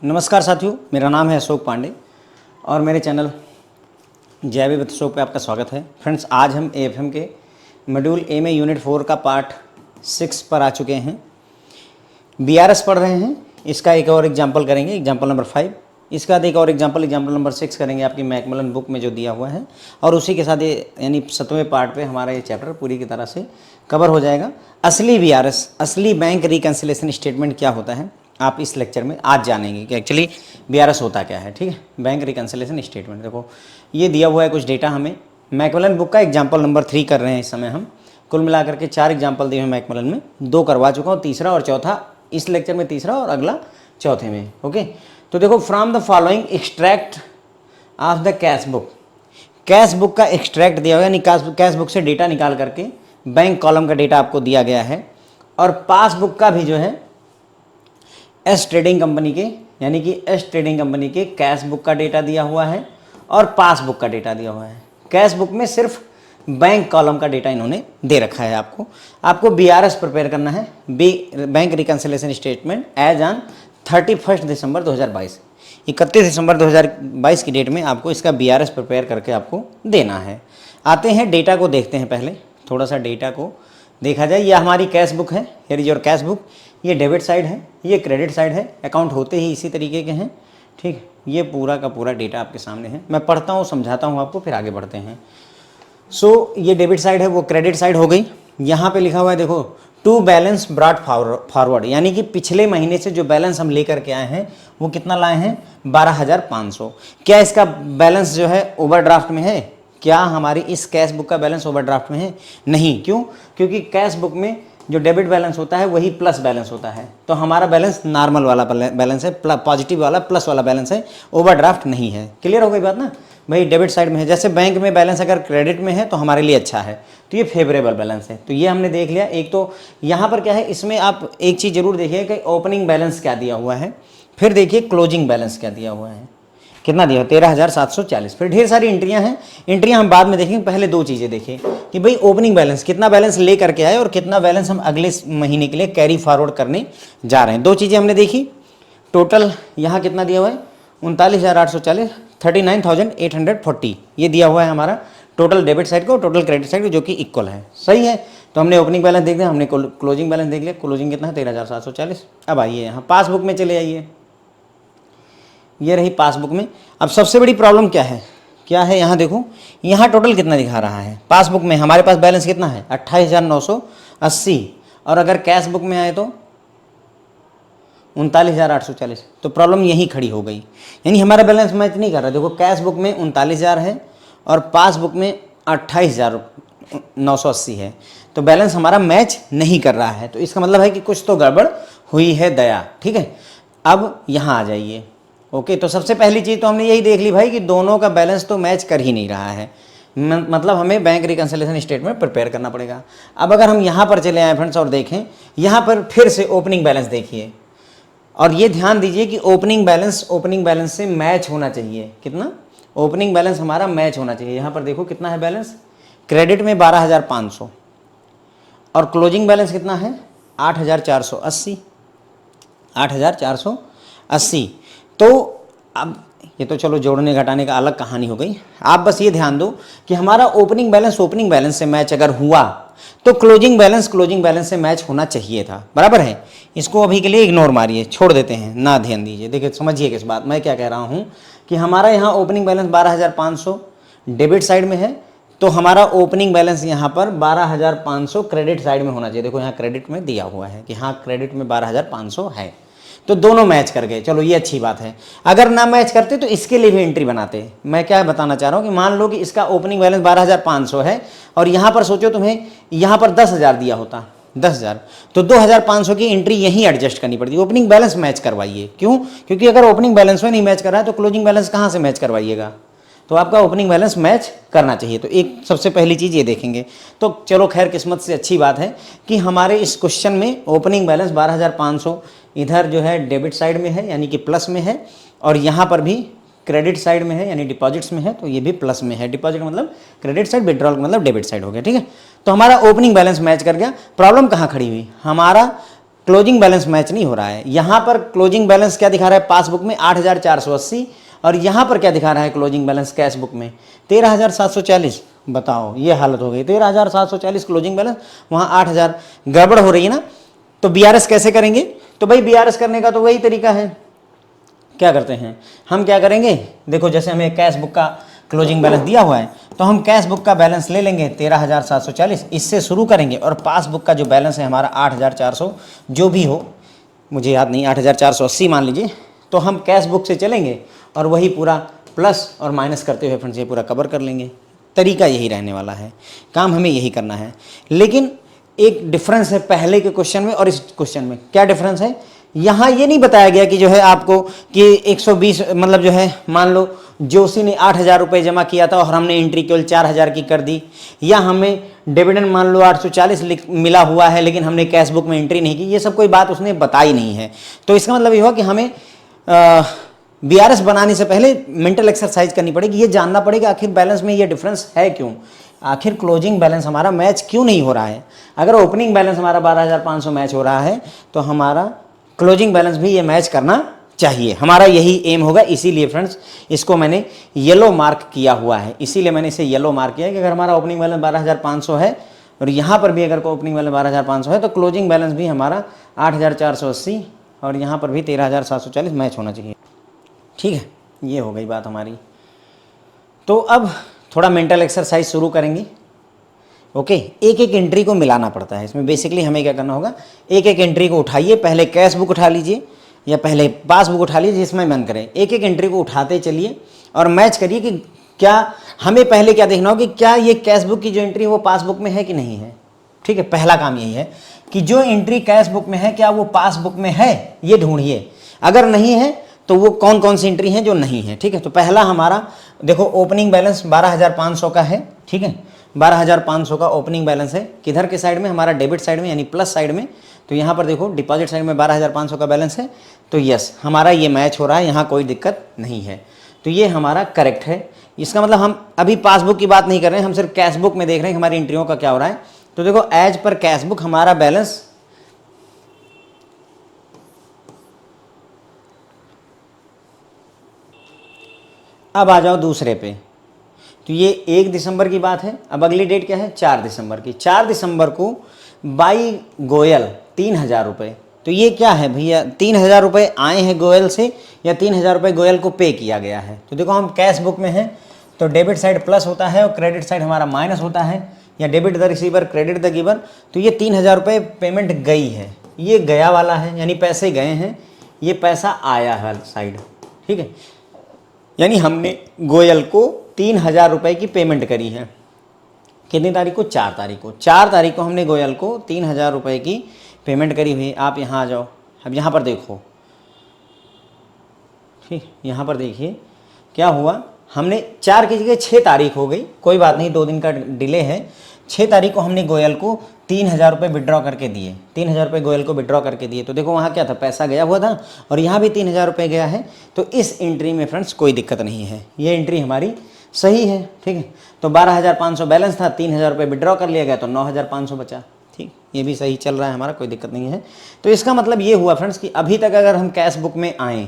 नमस्कार साथियों, मेरा नाम है अशोक पांडे और मेरे चैनल जय विद अशोक पे आपका स्वागत है। फ्रेंड्स, आज हम एएफएम के मॉड्यूल ए में यूनिट 4 का पार्ट 6 पर आ चुके हैं। बीआरएस पढ़ रहे हैं। इसका एक और एग्जाम्पल करेंगे, एग्जाम्पल नंबर 5। इसका बाद एक और एग्जाम्पल नंबर 6 करेंगे आपकी मैकमिलन बुक में जो दिया हुआ है, और उसी के साथ ये यानी 7वें पार्ट पे हमारा ये चैप्टर पूरी की तरह से कवर हो जाएगा। असली बीआरएस, असली बैंक रिकन्सिलेशन स्टेटमेंट क्या होता है, आप इस लेक्चर में आज जानेंगे कि एक्चुअली बीआरएस होता क्या है। ठीक है, बैंक रिकन्सिलेशन स्टेटमेंट। देखो ये दिया हुआ है कुछ डेटा हमें। मैकमिलन बुक का एग्जाम्पल नंबर 3 कर रहे हैं इस समय हम। कुल मिलाकर के 4 एग्जाम्पल दिए हैं मैकमिलन में, 2 करवा चुका हूँ, तीसरा और चौथा इस लेक्चर में, तीसरा और अगला चौथे में। ओके, तो देखो, from the following extract of the cash book. Cash book का एक्सट्रैक्ट दिया हुआ है, यानी कैश बुक से डेटा निकाल करके बैंक कॉलम का डेटा आपको दिया गया है, और पासबुक का भी जो है एस ट्रेडिंग कंपनी के, यानी कि एस ट्रेडिंग कंपनी के कैश बुक का डेटा दिया हुआ है और पासबुक का डेटा दिया हुआ है। कैश बुक में सिर्फ बैंक कॉलम का डेटा इन्होंने दे रखा है। आपको बीआरएस प्रिपेयर करना है, bank reconciliation statement as on 31 दिसंबर 2022। 31 दिसंबर 2022 की डेट में आपको इसका बीआरएस प्रिपेयर करके आपको देना है। आते हैं डेटा को देखते हैं। पहले थोड़ा सा डेटा को देखा जाए। यह हमारी कैश बुक है, here is your cash book. ये डेबिट साइड है, ये क्रेडिट साइड है। अकाउंट होते ही इसी तरीके के हैं। ठीक, ये पूरा का पूरा डेटा आपके सामने है। मैं पढ़ता हूँ, समझाता हूँ आपको, फिर आगे बढ़ते हैं। सो ये डेबिट साइड है, वो क्रेडिट साइड हो गई। यहाँ पे लिखा हुआ है, देखो, टू बैलेंस ब्रॉट फॉरवर्ड, यानी कि पिछले महीने से जो बैलेंस हम लेकर के आए हैं वो कितना लाए हैं, 12,500। क्या इसका बैलेंस जो है ओवरड्राफ्ट में है? क्या हमारी इस कैश बुक का बैलेंस ओवरड्राफ्ट में है? नहीं। क्यों? क्योंकि कैश बुक में जो डेबिट बैलेंस होता है वही प्लस बैलेंस होता है, तो हमारा बैलेंस नॉर्मल वाला बैलेंस है, पॉजिटिव वाला, प्लस वाला बैलेंस है, ओवरड्राफ्ट नहीं है। क्लियर हो गई बात ना भाई? डेबिट साइड में है। जैसे बैंक में बैलेंस अगर क्रेडिट में है तो हमारे लिए अच्छा है, तो ये फेवरेबल बैलेंस है। तो ये हमने देख लिया। एक तो यहाँ पर क्या है, इसमें आप एक चीज़ जरूर देखिए कि ओपनिंग बैलेंस क्या दिया हुआ है, फिर देखिए क्लोजिंग बैलेंस क्या दिया हुआ है। कितना दिया? 13,740। फिर ढेर सारी एंट्रियां हैं। एंट्रियां हम बाद में देखेंगे, पहले 2 चीज़ें देखिए कि भाई ओपनिंग बैलेंस, कितना बैलेंस ले करके आए और कितना बैलेंस हम अगले महीने के लिए कैरी फॉरवर्ड करने जा रहे हैं। 2 चीज़ें हमने देखी। टोटल यहाँ कितना दिया हुआ है, 39,840, 39,840 ये दिया हुआ है हमारा टोटल डेबिट साइड को, टोटल क्रेडिट साइड को, जो कि इक्वल है। सही है। तो हमने ओपनिंग बैलेंस देख लिया, हमने क्लोजिंग बैलेंस देख लिया। क्लोजिंग कितना है? 13,740। अब आइए यहाँ पासबुक में चले आइए। ये रही पासबुक में। अब सबसे बड़ी प्रॉब्लम क्या है, यहाँ देखो, यहाँ टोटल कितना दिखा रहा है पासबुक में? हमारे पास बैलेंस कितना है? 28,980। और अगर कैश बुक में आए तो 39,840। तो प्रॉब्लम यहीं खड़ी हो गई, यानी हमारा बैलेंस मैच नहीं कर रहा। देखो, कैश बुक में 39,000 है और पासबुक में 28,980 है, तो बैलेंस हमारा मैच नहीं कर रहा है। तो इसका मतलब है कि कुछ तो गड़बड़ हुई है दया। ठीक है, अब यहाँ आ जाइए। ओके, तो सबसे पहली चीज़ तो हमने यही देख ली भाई कि दोनों का बैलेंस तो मैच कर ही नहीं रहा है, मतलब हमें बैंक रिकन्सिलेशन स्टेटमेंट प्रिपेयर करना पड़ेगा। अब अगर हम यहाँ पर चले आए फ्रेंड्स और देखें, यहाँ पर फिर से ओपनिंग बैलेंस देखिए, और ये ध्यान दीजिए कि ओपनिंग बैलेंस से मैच होना चाहिए। कितना? ओपनिंग बैलेंस हमारा मैच होना चाहिए। यहाँ पर देखो कितना है बैलेंस, क्रेडिट में 12,500 और क्लोजिंग बैलेंस कितना है, 8,480। 8,480। तो अब ये तो चलो जोड़ने घटाने का अलग कहानी हो गई। आप बस ये ध्यान दो कि हमारा ओपनिंग बैलेंस से मैच अगर हुआ तो क्लोजिंग बैलेंस से मैच होना चाहिए था। बराबर है। इसको अभी के लिए इग्नोर मारिए, छोड़ देते हैं, ना ध्यान दीजिए। देखिए, समझिए किस बात मैं क्या कह रहा हूँ कि हमारा यहाँ ओपनिंग बैलेंस 12,500 डेबिट साइड में है, तो हमारा ओपनिंग बैलेंस यहाँ पर 12,500 क्रेडिट साइड में होना चाहिए। देखो यहाँ क्रेडिट में दिया हुआ है कि हाँ क्रेडिट में 12,500 है, तो दोनों मैच कर गए। चलो ये अच्छी बात है। अगर ना मैच करते तो इसके लिए भी एंट्री बनाते। मैं क्या बताना चाह रहा हूँ कि मान लो कि इसका ओपनिंग बैलेंस 12,500 है और यहाँ पर सोचो तुम्हें यहाँ पर 10,000 दिया होता, 10,000, तो 2,500 की एंट्री यहीं एडजस्ट करनी पड़ती। ओपनिंग बैलेंस मैच करवाइए। क्यों? क्योंकि अगर ओपनिंग बैलेंस में नहीं मैच कर रहा है तो क्लोजिंग बैलेंस कहाँ से मैच करवाइएगा? तो आपका ओपनिंग बैलेंस मैच करना चाहिए। तो एक सबसे पहली चीज़ ये देखेंगे। तो चलो खैर, किस्मत से अच्छी बात है कि हमारे इस क्वेश्चन में ओपनिंग बैलेंस 12,500 इधर जो है डेबिट साइड में है, यानी कि प्लस में है, और यहाँ पर भी क्रेडिट साइड में है, यानी डिपॉजिट्स में है, तो ये भी प्लस में है। डिपॉजिट मतलब क्रेडिट साइड, विड्रॉल मतलब डेबिट साइड हो गया। ठीक है, तो हमारा ओपनिंग बैलेंस मैच कर गया। प्रॉब्लम कहाँ खड़ी हुई? हमारा क्लोजिंग बैलेंस मैच नहीं हो रहा है। यहाँ पर क्लोजिंग बैलेंस क्या दिखा रहा है पासबुक में 8,480, और यहाँ पर क्या दिखा रहा है क्लोजिंग बैलेंस कैश बुक में 13,740। बताओ ये हालत हो गई, 13,740 क्लोजिंग बैलेंस, वहाँ 8,000, गड़बड़ हो रही है ना। तो बीआरएस कैसे करेंगे? तो भाई बीआरएस करने का तो वही तरीका है, क्या करते हैं हम, क्या करेंगे, देखो जैसे हमें कैश बुक का क्लोजिंग बैलेंस दिया हुआ है तो हम कैश बुक का बैलेंस ले लेंगे 13,740, इससे शुरू करेंगे, और पासबुक का जो बैलेंस है हमारा 8,400 जो भी हो, मुझे याद नहीं, 8,480 मान लीजिए, तो हम कैश बुक से चलेंगे और वही पूरा प्लस और माइनस करते हुए फ्रेंड्स ये पूरा कवर कर लेंगे। तरीका यही रहने वाला है, काम हमें यही करना है। लेकिन एक डिफरेंस है पहले के क्वेश्चन में और इस क्वेश्चन में। क्या डिफरेंस है? यहाँ ये नहीं बताया गया कि जो है आपको कि 120 मतलब जो है मान लो जोशी ने 8,000 रुपये जमा किया था और हमने एंट्री केवल 4,000 की कर दी, या हमें डिविडेंड मान लो 840 मिला हुआ है लेकिन हमने कैश बुक में एंट्री नहीं की, ये सब कोई बात उसने बताई नहीं है। तो इसका मतलब ये हुआ कि हमें बीआरएस बनाने से पहले मेंटल एक्सरसाइज करनी पड़ेगी, ये जानना पड़ेगा आखिर बैलेंस में ये डिफरेंस है क्यों, आखिर क्लोजिंग बैलेंस हमारा मैच क्यों नहीं हो रहा है। अगर ओपनिंग बैलेंस हमारा 12,500 मैच हो रहा है तो हमारा क्लोजिंग बैलेंस भी ये मैच करना चाहिए, हमारा यही एम होगा। इसीलिए फ्रेंड्स इसको मैंने येलो मार्क किया हुआ है, इसीलिए मैंने इसे येलो मार्क किया है कि अगर हमारा ओपनिंग बैलेंस 12,500 है और यहाँ पर भी अगर कोई ओपनिंग बैलेंस 12,500 है तो क्लोजिंग बैलेंस भी हमारा 8,480 और यहाँ पर भी 13,740 मैच होना चाहिए। ठीक है, ये हो गई बात हमारी। तो अब थोड़ा मेंटल एक्सरसाइज शुरू करेंगे। ओके, एक एक एंट्री को मिलाना पड़ता है इसमें। बेसिकली हमें क्या करना होगा, एक एक एंट्री को उठाइए, पहले कैश बुक उठा लीजिए या पहले पासबुक उठा लीजिए, जिसमें मन करे, एक एक एंट्री को उठाते चलिए और मैच करिए कि क्या हमें पहले क्या देखना हो कि क्या ये कैश बुक की जो एंट्री है वो पासबुक में है कि नहीं है। ठीक है, पहला काम यही है कि जो एंट्री कैश बुक में है क्या वो पासबुक में है, ये ढूंढिए। अगर नहीं है तो वो कौन कौन सी एंट्री हैं जो नहीं है। ठीक है, तो पहला हमारा देखो ओपनिंग बैलेंस 12,500 का है। ठीक है, 12,500 का ओपनिंग बैलेंस है, किधर के साइड में, हमारा डेबिट साइड में यानी प्लस साइड में। तो यहाँ पर देखो डिपॉजिट साइड में 12,500 का बैलेंस है, तो यस हमारा ये मैच हो रहा है, यहाँ कोई दिक्कत नहीं है, तो ये हमारा करेक्ट है। इसका मतलब हम अभी पासबुक की बात नहीं कर रहे हैं, हम सिर्फ कैश बुक में देख रहे हैं हमारी एंट्रियों का क्या हो रहा है। तो देखो एज पर कैश बुक हमारा बैलेंस अब आ जाओ दूसरे पे। तो ये 1 दिसंबर की बात है, अब अगली डेट क्या है 4 दिसंबर की। 4 दिसंबर को बाई गोयल 3,000 रुपये। तो ये क्या है भैया, 3,000 रुपये आए हैं गोयल से या 3,000 रुपये गोयल को पे किया गया है। तो देखो हम कैश बुक में हैं तो डेबिट साइड प्लस होता है और क्रेडिट साइड हमारा माइनस होता है, या debit the receiver credit the giver. तो ये 3,000 रुपये पेमेंट गई है, ये गया वाला है यानी पैसे गए हैं, ये पैसा आया है साइड। ठीक है, यानी हमने गोयल को 3,000 रुपये की पेमेंट करी है। कितनी तारीख को? 4 तारीख को। 4 तारीख को हमने गोयल को 3,000 रुपये की पेमेंट करी हुई। आप यहाँ आ जाओ, अब यहाँ पर देखो, ठीक, यहाँ पर देखिए क्या हुआ, हमने 4 की जगह 6 तारीख हो गई, कोई बात नहीं, 2 दिन का डिले है। 6 तारीख को हमने गोयल को 3,000 रुपये विड्रॉ करके दिए, 3,000 रुपये गोयल को विड्रॉ करके दिए। तो देखो वहाँ क्या था, पैसा गया हुआ था और यहाँ भी 3,000 रुपये गया है। तो इस एंट्री में फ्रेंड्स कोई दिक्कत नहीं है, ये एंट्री हमारी सही है। ठीक है, तो 12,500 बैलेंस था, 3,000 रुपये विड्रॉ कर लिया गया तो 9,500 बचा। ठीक, ये भी सही चल रहा है हमारा, कोई दिक्कत नहीं है। तो इसका मतलब ये हुआ फ्रेंड्स कि अभी तक अगर हम कैश बुक में आएँ,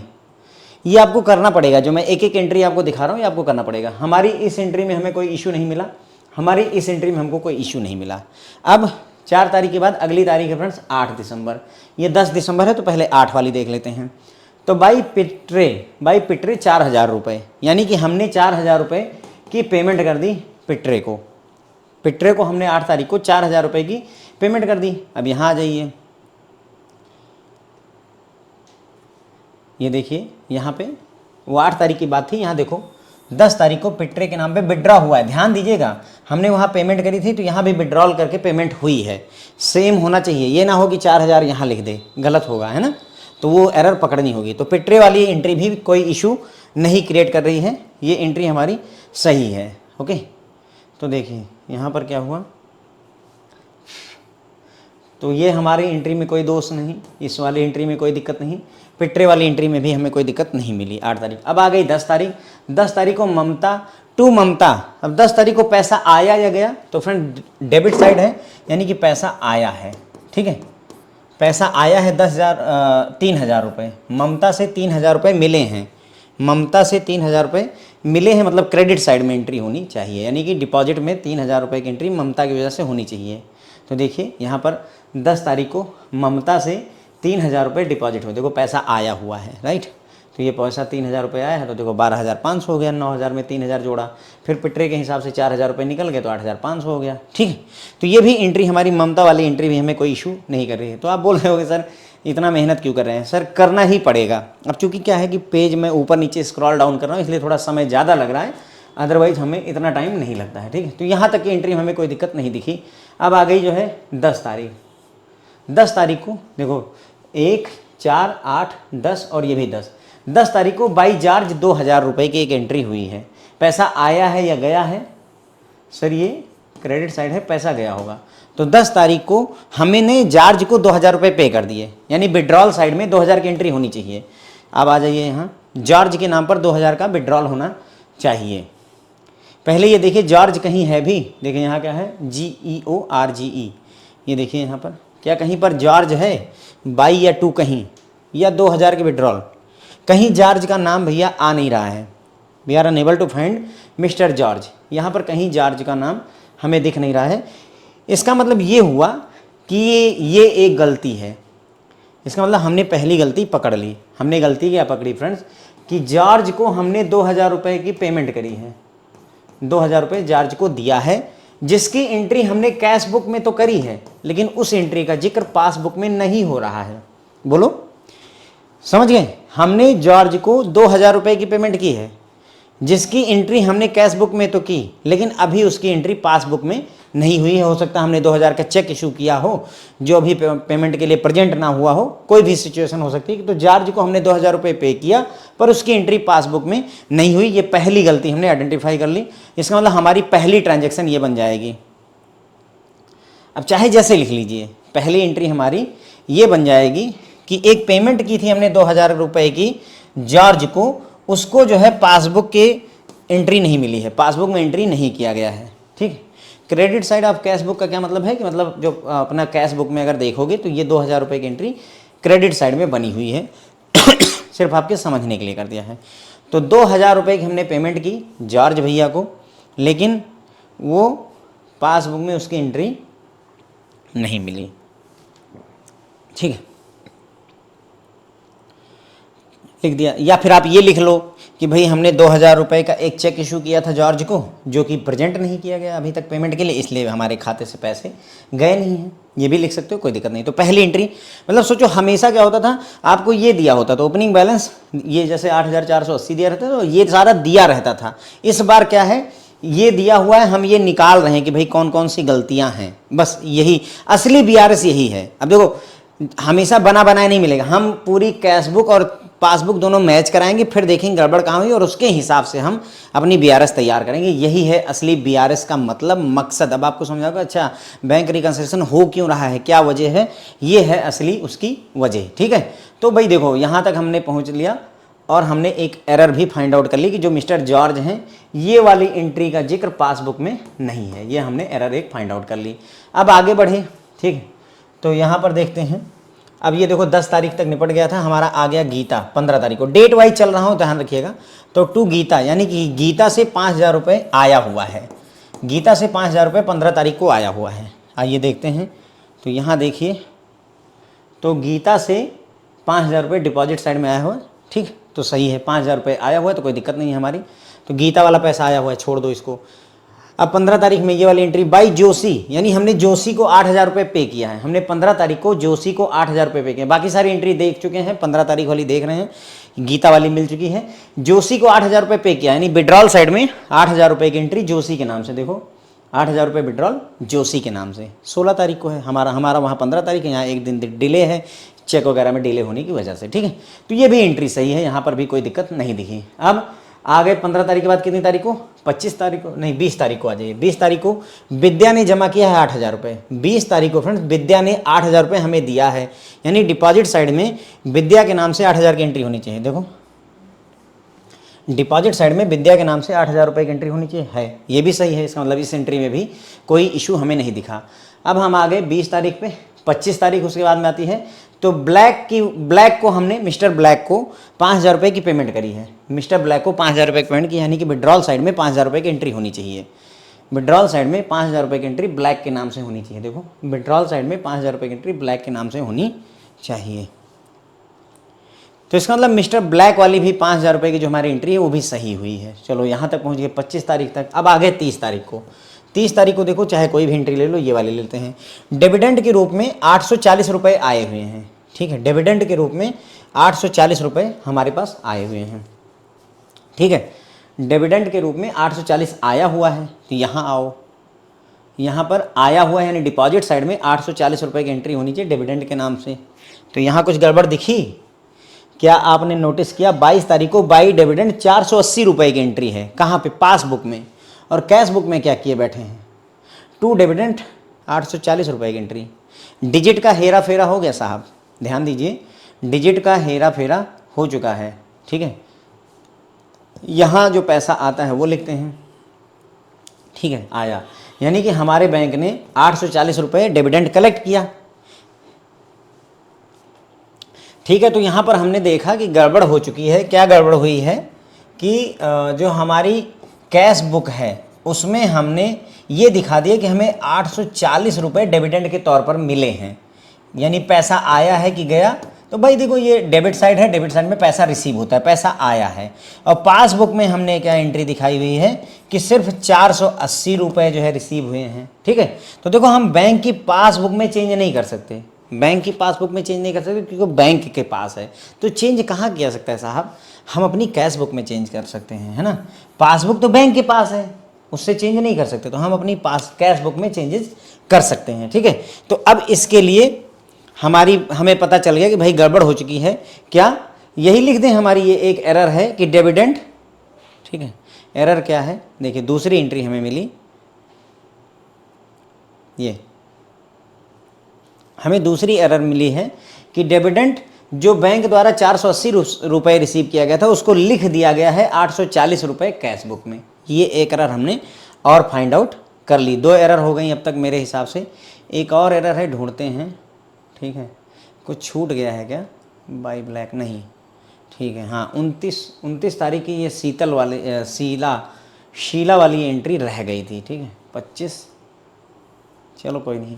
ये आपको करना पड़ेगा, जो मैं एक एक एंट्री आपको दिखा रहा हूँ ये आपको करना पड़ेगा। हमारी इस एंट्री में हमें कोई इशू नहीं मिला, हमारी इस एंट्री में हमको कोई इशू नहीं मिला। अब 4 तारीख के बाद अगली तारीख है फ्रेंड्स 8 दिसंबर, ये 10 दिसंबर है तो पहले 8 वाली देख लेते हैं। तो बाई पिट्रे 4,000 रुपये, यानी कि हमने 4,000 रुपये की पेमेंट कर दी पिट्रे को हमने 8 तारीख को 4,000 रुपये की पेमेंट कर दी। अब यहाँ आ जाइए, ये देखिए यहाँ पे वो 8 तारीख की बात थी, यहाँ देखो 10 तारीख को पिट्रे के नाम पे विड्रॉ हुआ है। ध्यान दीजिएगा, हमने वहाँ पेमेंट करी थी तो यहाँ भी विड्रॉल करके पेमेंट हुई है, सेम होना चाहिए। ये ना हो कि 4,000 यहाँ लिख दे, गलत होगा, है ना, तो वो एरर पकड़नी होगी। तो पिट्रे वाली एंट्री भी कोई इशू नहीं क्रिएट कर रही है, ये एंट्री हमारी सही है। ओके, तो देखिए यहाँ पर क्या हुआ, तो ये हमारी एंट्री में कोई दोष नहीं, इस वाली एंट्री में कोई दिक्कत नहीं, पिट्रे वाली एंट्री में भी हमें कोई दिक्कत नहीं मिली। 8 तारीख, अब आ गई 10 तारीख। 10 तारीख को ममता। अब 10 तारीख को पैसा आया या गया, तो फ्रेंड डेबिट साइड है यानी कि पैसा आया है। ठीक है, पैसा आया है 3,000 रुपये, ममता से 3,000 रुपये मिले हैं, ममता से 3,000 रुपये मिले हैं, मतलब क्रेडिट साइड में एंट्री होनी चाहिए, यानी कि डिपॉजिट में 3,000 रुपये की एंट्री ममता की वजह से होनी चाहिए। तो देखिए यहाँ पर 10 तारीख को ममता से 3,000 रुपये डिपॉजिट हुए, देखो पैसा आया हुआ है, राइट। तो ये पैसा 3,000 रुपये आया है, तो देखो 12,500 हो गया, 9,000 में 3,000 जोड़ा, फिर पिटरे के हिसाब से 4,000 रुपये निकल गए, तो 8,500 हो गया, ठीक है। तो ये भी एंट्री हमारी ममता वाली एंट्री भी हमें कोई इशू नहीं कर रही है। तो आप बोल रहे होगे सर इतना मेहनत क्यों कर रहे हैं? सर करना ही पड़ेगा। अब चूंकि क्या है कि पेज में ऊपर नीचे स्क्रॉल डाउन कर रहा हूँ, इसलिए थोड़ा समय ज़्यादा लग रहा है, अदरवाइज हमें इतना टाइम नहीं लगता है, ठीक है। तो यहाँ तक की एंट्री हमें कोई दिक्कत नहीं दिखी। अब आ गई जो है 10 तारीख। 10 तारीख को देखो 1, 4, 8, 10 और ये भी 10। 10 तारीख को बाई चार्ज 2,000 रुपये की एक एंट्री हुई है। पैसा आया है या गया है? सर ये क्रेडिट साइड है, पैसा गया होगा। तो 10 तारीख को हमने जार्ज को 2,000 रुपये पे कर दिए, यानी विड्रॉल साइड में 2,000 की एंट्री होनी चाहिए। अब आ जाइए यहाँ, जॉर्ज के नाम पर 2,000 का विड्रॉल होना चाहिए। पहले ये देखिए जॉर्ज कहीं है भी, देखिए यहाँ क्या है GEORGE, ये देखिए यहाँ पर क्या कहीं पर जॉर्ज है बाई या 2 कहीं, या 2,000 के विड्रॉल कहीं जॉर्ज का नाम भैया आ नहीं रहा है। We are unable to find mister George, यहाँ पर कहीं जॉर्ज का नाम हमें दिख नहीं रहा है। इसका मतलब ये हुआ कि ये एक गलती है। इसका मतलब हमने पहली गलती पकड़ ली। हमने गलती क्या पकड़ी फ्रेंड्स, कि जॉर्ज को हमने 2,000 रुपये की पेमेंट करी है, 2,000 रुपये जॉर्ज को दिया है, जिसकी एंट्री हमने कैश बुक में तो करी है, लेकिन उस एंट्री का जिक्र पासबुक में नहीं हो रहा है। बोलो समझ गए? हमने जॉर्ज को 2,000 रुपये की पेमेंट की है, जिसकी एंट्री हमने कैश बुक में तो की, लेकिन अभी उसकी एंट्री पासबुक में नहीं हुई है। हो सकता है हमने 2,000 का चेक इशू किया हो जो अभी पेमेंट के लिए प्रेजेंट ना हुआ हो, कोई भी सिचुएशन हो सकती है। तो जॉर्ज को हमने 2,000 रुपये पे किया पर उसकी एंट्री पासबुक में नहीं हुई। ये पहली गलती हमने आइडेंटिफाई कर ली। इसका मतलब हमारी पहली ट्रांजैक्शन ये बन जाएगी। अब चाहे जैसे लिख लीजिए, पहली एंट्री हमारी ये बन जाएगी कि एक पेमेंट की थी हमने 2,000 रुपये की जॉर्ज को, उसको जो है पासबुक के एंट्री नहीं मिली है, पासबुक में एंट्री नहीं किया गया है, ठीक। Credit side of cash book का क्या मतलब है कि मतलब जो अपना कैश बुक में अगर देखोगे तो ये 2,000 रुपये की एंट्री क्रेडिट साइड में बनी हुई है। सिर्फ आपके समझने के लिए कर दिया है। तो 2,000 रुपये की हमने पेमेंट की जॉर्ज भैया को, लेकिन वो पासबुक में उसकी एंट्री नहीं मिली, ठीक है, लिख दिया। या फिर आप ये लिख लो कि भाई हमने 2,000 रुपये का एक चेक इशू किया था जॉर्ज को, जो कि प्रेजेंट नहीं किया गया अभी तक पेमेंट के लिए, इसलिए हमारे खाते से पैसे गए नहीं हैं। ये भी लिख सकते हो, कोई दिक्कत नहीं। तो पहली एंट्री मतलब सोचो हमेशा क्या होता था, आपको ये दिया होता तो ओपनिंग बैलेंस ये जैसे 8,480 दिया रहता था, तो ये सारा दिया रहता था। इस बार क्या है, ये दिया हुआ है, हम ये निकाल रहे हैं कि भाई कौन कौन सी गलतियां हैं, बस यही असली BRS यही है। अब देखो हमेशा बना बनाया नहीं मिलेगा, हम पूरी कैश बुक और पासबुक दोनों मैच कराएंगे, फिर देखेंगे गड़बड़ कहाँ हुई और उसके हिसाब से हम अपनी BRS तैयार करेंगे। यही है असली BRS का मतलब, मकसद। अब आपको समझ आएगा अच्छा बैंक रिकंसिलिएशन हो क्यों रहा है, क्या वजह है, ये है असली उसकी वजह, ठीक है। तो भाई देखो यहाँ तक हमने पहुँच लिया और हमने एक एरर भी फाइंड आउट कर ली कि जो मिस्टर जॉर्ज हैं ये वाली एंट्री का जिक्र पासबुक में नहीं है, ये हमने एरर एक फाइंड आउट कर ली। अब आगे बढ़े, ठीक है। तो यहाँ पर देखते हैं, अब ये देखो 10 तारीख तक निपट गया था हमारा, आ गया गीता 15 तारीख को। डेट वाइज चल रहा हूँ, ध्यान रखिएगा। तो टू गीता, यानी कि गीता से 5,000 रुपये आया हुआ है, गीता से 5,000 रुपये 15 तारीख को आया हुआ है। आइए देखते हैं, तो यहाँ देखिए, तो गीता से 5,000 रुपये डिपॉजिट साइड में आया हुआ है, ठीक। तो सही है, 5,000 रुपये आया हुआ है, तो कोई दिक्कत नहीं है हमारी। तो गीता वाला पैसा आया हुआ है, छोड़ दो इसको। अब 15 तारीख में ये वाली एंट्री बाई जोशी, यानी हमने जोशी को 8,000 रुपये पे किया है। हमने 15 तारीख को जोशी को 8,000 रुपये पे किया। बाकी सारी एंट्री देख चुके हैं, 15 तारीख वाली देख रहे हैं, गीता वाली मिल चुकी है। जोशी को 8,000 रुपये पे किया, यानी विड्रॉल साइड में 8,000 रुपये की एंट्री जोशी के नाम से। देखो 8,000 रुपये विड्रॉल जोशी के नाम से 16 तारीख को है। हमारा वहाँ 15 तारीख है, यहाँ एक दिन डिले है चेक वगैरह में डिले होने की वजह से, ठीक है। तो ये भी एंट्री सही है, यहाँ पर भी कोई दिक्कत नहीं दिखी। अब आ गए 15 तारीख के बाद कितनी तारीख को, 25 तारीख को नहीं 20 तारीख को आ जाइए। 20 तारीख को विद्या ने जमा किया है 8,000 रुपये। 20 तारीख को फ्रेंड्स विद्या ने 8,000 रुपये हमें दिया है, यानी डिपॉजिट साइड में विद्या के नाम से 8,000 की एंट्री होनी चाहिए। देखो डिपॉजिट साइड में विद्या के नाम से 8,000 रुपये की एंट्री होनी चाहिए, है, ये भी सही है। इसका मतलब इस एंट्री में भी कोई इशू हमें नहीं दिखा। अब हम आ गए 20 तारीख पे, 25 तारीख उसके बाद में आती है। तो ब्लैक को हमने मिस्टर ब्लैक को 5,000 रुपये की पेमेंट करी है। मिस्टर ब्लैक को 5,000 रुपये की पेमेंट की, यानी कि विड्रॉल साइड में 5,000 रुपये की एंट्री होनी चाहिए। विड्रॉल साइड में 5,000 रुपये की एंट्री ब्लैक के नाम से होनी चाहिए। देखो, विड्रॉल साइड में 5,000 रुपये की एंट्री ब्लैक के नाम से होनी चाहिए। तो इसका मतलब मिस्टर ब्लैक वाली भी 5,000 रुपये की जो हमारी एंट्री है वो भी सही हुई है। चलो यहाँ तक पहुँच गए 25 तारीख तक। अब आगे 30 तारीख को। 30 तारीख को देखो, चाहे कोई भी एंट्री ले लो, ये वाली लेते हैं। डिविडेंड के रूप में 840 रुपये आए हुए हैं। ठीक है, डिविडेंड के रूप में 840 रुपये हमारे पास आए हुए हैं। ठीक है, डिविडेंड के रूप में 840 आया हुआ है। तो यहाँ आओ, यहाँ पर आया हुआ है यानी डिपॉजिट साइड में 840 रुपये की एंट्री होनी चाहिए डिविडेंड के नाम से। तो यहाँ कुछ गड़बड़ दिखी क्या? आपने नोटिस किया 22 तारीख को बाई डिविडेंड 480 रुपये की एंट्री है। कहाँ पे? पासबुक में। और कैश बुक में क्या किए बैठे हैं? टू डिविडेंड 840 रुपये की एंट्री। डिजिट का हेरा फेरा हो गया साहब, ध्यान दीजिए, डिजिट का हेरा फेरा हो चुका है। ठीक है, यहाँ जो पैसा आता है वो लिखते हैं। ठीक है, आया, यानी कि हमारे बैंक ने 840 रुपये डिविडेंड कलेक्ट किया। ठीक है, तो यहाँ पर हमने देखा कि गड़बड़ हो चुकी है। क्या गड़बड़ हुई है कि जो हमारी कैश बुक है उसमें हमने ये दिखा दिया कि हमें 840 रुपये डिविडेंड के तौर पर मिले हैं, यानी पैसा आया है कि गया। तो भाई देखो, ये डेबिट साइड है, डेबिट साइड में पैसा रिसीव होता है, पैसा आया है। और पासबुक में हमने क्या एंट्री दिखाई हुई है कि सिर्फ 480 रुपये जो है रिसीव हुए हैं। ठीक है, तो देखो, हम बैंक की पासबुक में चेंज नहीं कर सकते, बैंक की पासबुक में चेंज नहीं कर सकते क्योंकि बैंक के पास है। तो चेंज कहाँ किया सकता है साहब? हम अपनी कैश बुक में चेंज कर सकते हैं, है ना। पासबुक तो बैंक के पास है, उससे चेंज नहीं कर सकते, तो हम अपनी कैश बुक में चेंजेस कर सकते हैं। ठीक है, तो अब इसके लिए हमें पता चल गया कि भाई गड़बड़ हो चुकी है। क्या यही लिख दें? हमारी ये एक एरर है कि डिविडेंड। ठीक है, एरर क्या है? देखिए, दूसरी एंट्री हमें मिली, ये हमें दूसरी एरर मिली है कि डिविडेंड जो बैंक द्वारा 480 रुपये रिसीव किया गया था उसको लिख दिया गया है 840 रुपये कैश बुक में। ये एक एरर हमने और फाइंड आउट कर ली। 2 एरर हो गई अब तक मेरे हिसाब से। एक और एरर है, ढूंढते हैं। ठीक है, कुछ छूट गया है क्या? बाई ब्लैक नहीं। ठीक है, हाँ, 29 तारीख की ये शीला वाली एंट्री रह गई थी। ठीक है, 25, चलो कोई नहीं।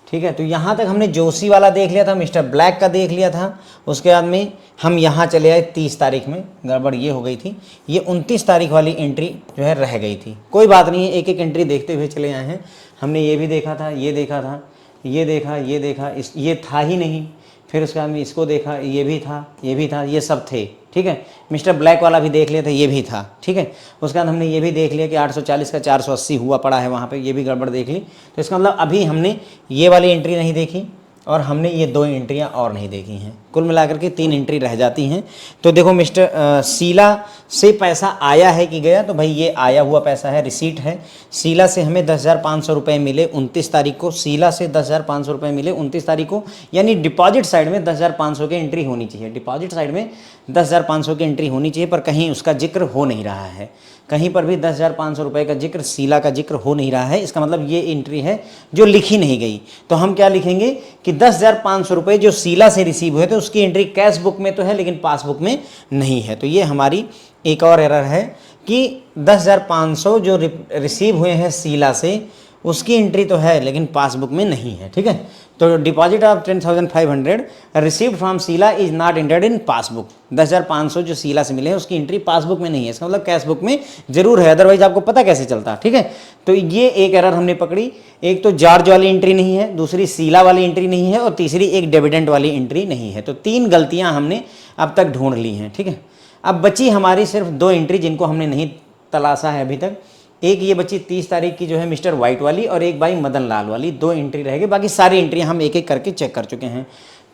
ठीक है, तो यहाँ तक हमने जोशी वाला देख लिया था, मिस्टर ब्लैक का देख लिया था। उसके बाद में हम यहाँ चले आए 30 तारीख में। गड़बड़ ये हो गई थी, ये 29 तारीख वाली एंट्री जो है रह गई थी। कोई बात नहीं है, एक एक एंट्री देखते हुए चले आए हैं। हमने ये भी देखा था, ये देखा था, ये देखा, ये देखा, ये था ही नहीं। फिर उसके बाद में इसको देखा, ये भी था, ये भी था, ये सब थे। ठीक है, मिस्टर ब्लैक वाला भी देख लिया था, ये भी था। ठीक है, उसके बाद हमने ये भी देख लिया कि 840 का 480 हुआ पड़ा है वहाँ पे, ये भी गड़बड़ देख ली। तो इसका मतलब अभी हमने ये वाली एंट्री नहीं देखी और हमने ये 2 एंट्रियाँ और नहीं देखी हैं। कुल मिलाकर के 3 एंट्री रह जाती हैं। तो देखो, मिस्टर शीला से पैसा आया है कि गया? तो भाई ये आया हुआ पैसा है, रिसीट है। शीला से हमें 10,500 रुपये मिले 29 तारीख को। शीला से 10,500 रुपये मिले 29 तारीख को, यानी डिपॉजिट साइड में 10,500 की एंट्री होनी चाहिए। डिपॉजिट साइड में 10,500 की एंट्री होनी चाहिए, पर कहीं उसका जिक्र हो नहीं रहा है। कहीं पर भी 10,500 रुपये का जिक्र, शीला का जिक्र हो नहीं रहा है। इसका मतलब ये एंट्री है जो लिखी नहीं गई। तो हम क्या लिखेंगे कि 10,500 रुपये जो शीला से रिसीव हुए थे उसकी एंट्री कैश बुक में तो है लेकिन पासबुक में नहीं है। तो ये हमारी एक और एरर है कि 10,500 जो रिसीव हुए हैं शीला से उसकी एंट्री तो है लेकिन पासबुक में नहीं है। ठीक है, तो deposit of 10,500 received from Sheela is not entered in passbook. 10,500 जो शीला से मिले हैं उसकी एंट्री पासबुक में नहीं है, इसका मतलब कैश बुक में जरूर है, अदरवाइज आपको पता कैसे चलता। ठीक है, तो ये एक एरर हमने पकड़ी। एक तो जॉर्ज वाली एंट्री नहीं है, दूसरी शीला वाली एंट्री नहीं है और तीसरी एक डिविडेंड वाली एंट्री नहीं है। तो 3 गलतियां हमने अब तक ढूंढ ली हैं। ठीक है, अब बची हमारी सिर्फ 2 एंट्री जिनको हमने नहीं तलाशा है अभी तक। एक ये बची 30 तारीख की जो है मिस्टर वाइट वाली और एक बाई मदन लाल वाली। 2 एंट्री रह गई, बाकी सारी एंट्रियां हम एक एक करके चेक कर चुके हैं।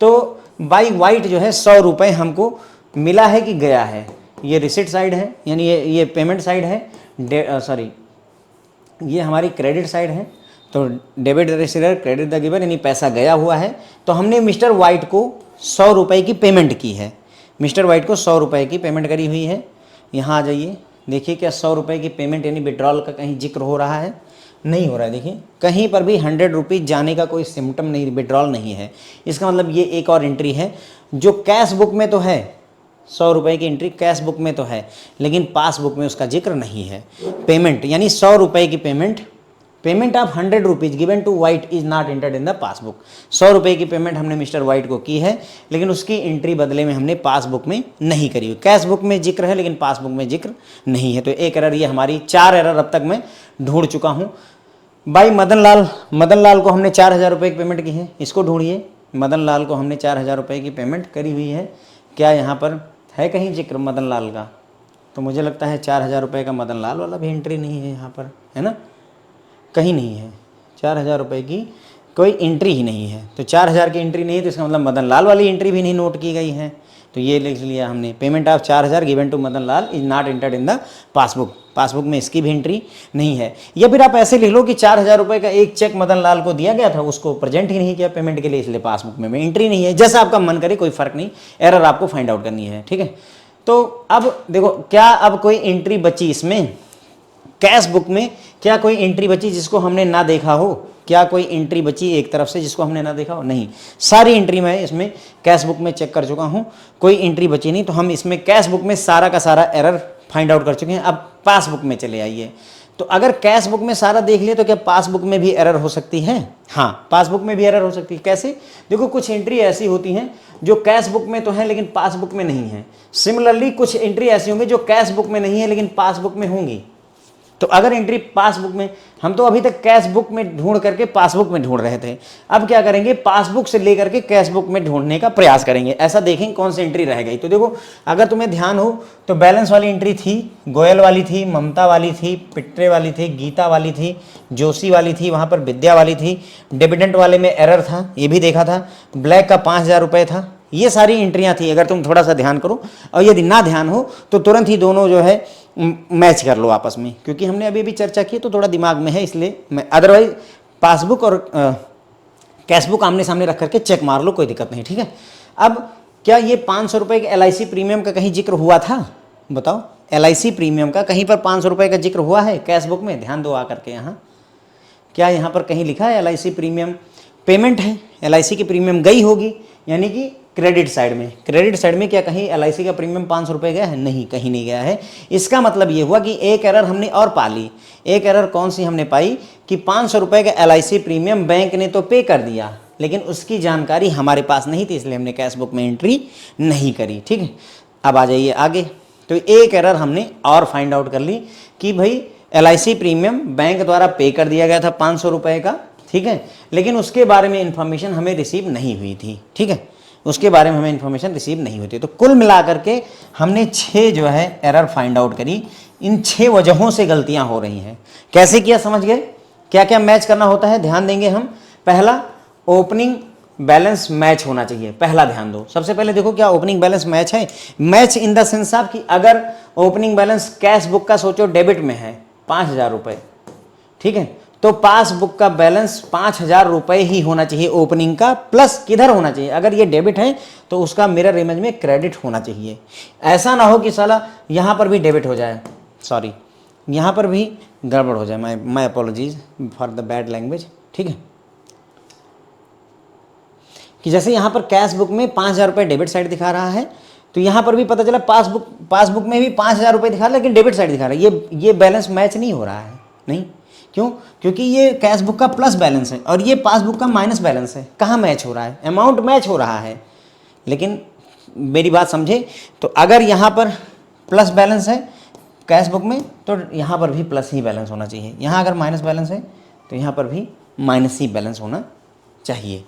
तो बाई वाइट जो है 100 रुपये हमको मिला है कि गया है। ये रिसिट साइड है, यानी ये पेमेंट साइड है, सॉरी ये हमारी क्रेडिट साइड है। तो debit the receiver, credit the giver, यानी पैसा गया हुआ है। तो हमने मिस्टर वाइट को 100 रुपये की पेमेंट की है। मिस्टर वाइट को 100 रुपये की पेमेंट करी हुई है। यहाँ आ जाइए, देखिए क्या 100 रुपये की पेमेंट यानी विड्रॉल का कहीं जिक्र हो रहा है? नहीं हो रहा है। देखिए कहीं पर भी 100 रुपीज़ जाने का कोई सिम्टम नहीं, विड्रॉल नहीं है। इसका मतलब ये एक और एंट्री है जो कैश बुक में तो है, 100 रुपये की एंट्री कैश बुक में तो है, लेकिन पासबुक में उसका जिक्र नहीं है। पेमेंट यानी 100 रुपये की payment of 100 rupees given to White is not entered in the passbook. 100 रुपये की पेमेंट हमने मिस्टर वाइट को की है, लेकिन उसकी एंट्री बदले में हमने पासबुक में नहीं करी। कैश बुक में जिक्र है लेकिन पासबुक में जिक्र नहीं है। तो एक एरर, ये हमारी 4 एरर अब तक मैं ढूंढ चुका हूँ। भाई मदन लाल को हमने 4000 रुपये की पेमेंट की है, इसको ढूंढिए। मदन लाल को हमने 4000 रुपये की पेमेंट करी हुई है, क्या यहाँ पर है कहीं जिक्र मदन लाल का? तो मुझे लगता है 4000 रुपये का मदन लाल वाला भी एंट्री नहीं है यहाँ पर, है ना, कहीं नहीं है। 4000 रुपये की कोई एंट्री ही नहीं है। तो 4000 की एंट्री नहीं है तो इसका मतलब मदन लाल वाली एंट्री भी नहीं नोट की गई है। तो ये लिख लिया हमने, payment of 4000 given to Madan Lal is not entered in the passbook. Passbook में इसकी भी एंट्री नहीं है। या फिर आप ऐसे लिख लो कि 4000 रुपये का एक चेक मदन लाल को दिया गया था, उसको प्रेजेंट ही नहीं किया पेमेंट के लिए, इसलिए पासबुक में एंट्री नहीं है। जैसा आपका मन करे, कोई फर्क नहीं, एरर आपको फाइंड आउट करनी है, ठीक है। तो अब देखो, क्या अब कोई एंट्री बची इसमें कैश बुक में? क्या कोई एंट्री बची जिसको हमने ना देखा हो? क्या कोई एंट्री बची एक तरफ से जिसको हमने ना देखा हो? नहीं, सारी एंट्री मैं इसमें कैश बुक में चेक कर चुका हूं, कोई एंट्री बची नहीं। तो हम इसमें कैश बुक में सारा का सारा एरर फाइंड आउट कर चुके हैं। अब पासबुक में चले आइए। तो अगर कैश बुक में सारा देख लिए तो क्या पासबुक में भी एरर हो सकती है? हाँ, पासबुक में भी एरर हो सकती है। कैसे? देखो, कुछ एंट्री ऐसी होती हैं जो कैश बुक में तो है लेकिन पासबुक में नहीं है। सिमिलरली कुछ एंट्री ऐसी होंगी जो कैश बुक में नहीं है लेकिन पासबुक में होंगी। तो अगर एंट्री पासबुक में, हम तो अभी तक कैश बुक में ढूंढ करके पासबुक में ढूंढ रहे थे, अब क्या करेंगे, पासबुक से लेकर के कैश बुक में ढूंढने का प्रयास करेंगे। ऐसा देखें कौन सी एंट्री रह गई। तो देखो, अगर तुम्हें ध्यान हो तो बैलेंस वाली एंट्री थी, गोयल वाली थी, ममता वाली थी, पिट्रे वाली थी, गीता वाली थी, जोशी वाली थी, वहाँ पर विद्या वाली थी। डिविडेंड वाले में एरर था, ये भी देखा था। ब्लैक का 5000 रुपये था। ये सारी एंट्रियाँ थी। अगर तुम थोड़ा सा ध्यान करो, और यदि ना ध्यान हो तो तुरंत ही दोनों जो है मैच कर लो आपस में, क्योंकि हमने अभी भी चर्चा की तो थोड़ा दिमाग में है, इसलिए मैं, अदरवाइज पासबुक और कैश बुक आमने सामने रख करके चेक मार लो, कोई दिक्कत नहीं, ठीक है। अब क्या ये 500 रुपये के LIC प्रीमियम का कहीं जिक्र हुआ था? बताओ, LIC प्रीमियम का कहीं पर 500 रुपये का जिक्र हुआ है कैश बुक में? ध्यान दो आकर के यहाँ, क्या यहाँ पर कहीं लिखा है LIC प्रीमियम? पेमेंट है, LIC की प्रीमियम गई होगी, यानी कि क्रेडिट साइड में। क्रेडिट साइड में क्या कहीं LIC का प्रीमियम 500 रुपये गया है? नहीं, कहीं नहीं गया है। इसका मतलब ये हुआ कि एक एरर हमने और पा ली। एक एरर कौन सी हमने पाई कि 500 रुपये का LIC प्रीमियम बैंक ने तो पे कर दिया, लेकिन उसकी जानकारी हमारे पास नहीं थी, इसलिए हमने कैश बुक में एंट्री नहीं करी, ठीक है। अब आ जाइए आगे। तो एक एरर हमने और फाइंड आउट कर ली कि भाई LIC प्रीमियम बैंक द्वारा पे कर दिया गया था 500 रुपये का, ठीक है, लेकिन उसके बारे में इंफॉर्मेशन हमें रिसीव नहीं हुई थी, ठीक है, उसके बारे में हमें इंफॉर्मेशन रिसीव नहीं होती। तो कुल मिलाकर के हमने 6 जो है एरर फाइंड आउट करी। इन 6 वजहों से गलतियां हो रही हैं। कैसे किया, समझ गए? क्या क्या मैच करना होता है, ध्यान देंगे हम। पहला, ओपनिंग बैलेंस मैच होना चाहिए, पहला ध्यान दो। सबसे पहले देखो, क्या ओपनिंग बैलेंस मैच है? Match in the sense of कि अगर ओपनिंग बैलेंस कैश बुक का सोचो डेबिट में है 5000 रुपये, ठीक है, तो पासबुक का बैलेंस 5000 रुपये ही होना चाहिए ओपनिंग का, प्लस किधर होना चाहिए? अगर ये डेबिट है तो उसका मिरर इमेज में क्रेडिट होना चाहिए। ऐसा ना हो कि साला यहाँ पर भी डेबिट हो जाए, सॉरी, यहाँ पर भी गड़बड़ हो जाए। My apologies for the bad language, ठीक है। कि जैसे यहाँ पर कैश बुक में 5000 रुपये डेबिट साइड दिखा रहा है, तो यहाँ पर भी पता चला पासबुक में भी 5000 रुपये दिखा रहा है, लेकिन डेबिट साइड दिखा रहा है। ये बैलेंस मैच नहीं हो रहा है। नहीं, क्यों? क्योंकि ये कैश बुक का प्लस बैलेंस है और ये पासबुक का माइनस बैलेंस है। कहाँ मैच हो रहा है? अमाउंट मैच हो रहा है, लेकिन मेरी बात समझे। तो अगर यहाँ पर प्लस बैलेंस है कैश बुक में, तो यहाँ पर भी प्लस ही बैलेंस होना चाहिए। यहाँ अगर माइनस बैलेंस है तो यहाँ पर भी माइनस ही बैलेंस होना चाहिए,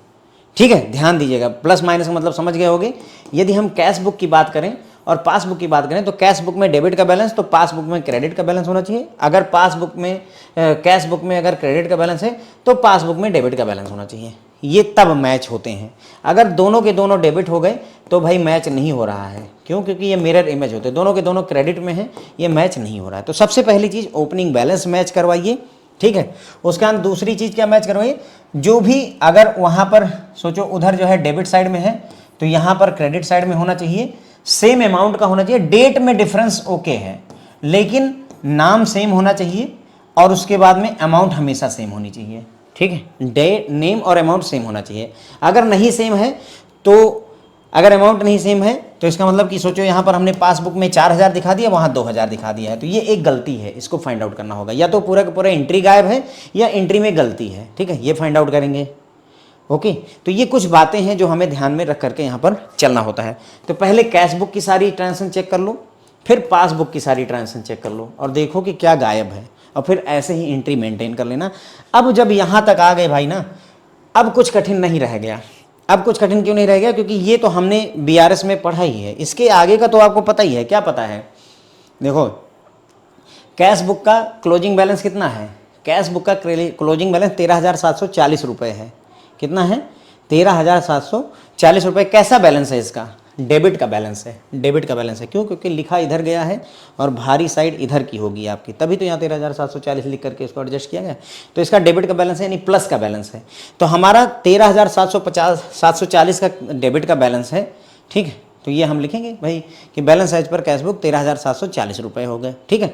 ठीक है। ध्यान दीजिएगा, प्लस माइनस का मतलब समझ गए होंगे। यदि हम कैश बुक की बात करें और पासबुक की बात करें, तो कैश बुक में डेबिट का बैलेंस तो पासबुक में क्रेडिट का बैलेंस होना चाहिए। अगर पासबुक में कैश बुक में अगर क्रेडिट का बैलेंस है तो पासबुक में डेबिट का बैलेंस होना चाहिए। ये तब मैच होते हैं। अगर दोनों के दोनों डेबिट हो गए तो भाई मैच नहीं हो रहा है। क्यों? क्योंकि ये मिरर इमेज होते हैं, दोनों के दोनों क्रेडिट में है, ये मैच नहीं हो रहा है। तो सबसे पहली चीज़ ओपनिंग बैलेंस मैच करवाइए, ठीक है। उसके बाद दूसरी चीज़ क्या मैच करवाइए, जो भी अगर वहाँ पर सोचो उधर जो है डेबिट साइड में है तो यहाँ पर क्रेडिट साइड में होना चाहिए। सेम अमाउंट का होना चाहिए। डेट में डिफरेंस ओके है, लेकिन नाम सेम होना चाहिए और उसके बाद में अमाउंट हमेशा सेम होनी चाहिए, ठीक है। डे, नेम और अमाउंट सेम होना चाहिए। अगर नहीं सेम है तो, अगर अमाउंट नहीं सेम है तो इसका मतलब कि सोचो यहाँ पर हमने पासबुक में 4000 दिखा दिया, वहाँ 2000 दिखा दिया है, तो ये एक गलती है, इसको फाइंड आउट करना होगा। या तो पूरा का पूरा एंट्री गायब है या एंट्री में गलती है, ठीक है, ये फाइंड आउट करेंगे। ओके, तो ये कुछ बातें हैं जो हमें ध्यान में रख करके यहाँ पर चलना होता है। तो पहले कैश बुक की सारी ट्रांजेक्शन चेक कर लो, फिर पासबुक की सारी ट्रांजेक्शन चेक कर लो और देखो कि क्या गायब है, और फिर ऐसे ही एंट्री मेंटेन कर लेना। अब जब यहाँ तक आ गए भाई ना, अब कुछ कठिन नहीं रह गया। अब कुछ कठिन क्यों नहीं रह गया? क्योंकि ये तो हमने बीआरएस में पढ़ा ही है, इसके आगे का तो आपको पता ही है। क्या पता है? देखो, कैश बुक का क्लोजिंग बैलेंस कितना है? कैश बुक का क्लोजिंग बैलेंस 13,740 रुपये है। कितना है? 13,740 रुपये। कैसा बैलेंस है इसका? डेबिट का बैलेंस है। डेबिट का बैलेंस है। क्यों? क्योंकि लिखा इधर गया है और भारी साइड इधर की होगी आपकी, तभी तो यहाँ 13,740 लिख करके इसको एडजस्ट किया गया। तो इसका डेबिट का बैलेंस है, यानी प्लस का बैलेंस है। तो हमारा 13,740 का डेबिट का बैलेंस है, ठीक है। तो ये हम लिखेंगे भाई कि balance as per cash book 13,740 रुपये हो गए, ठीक है।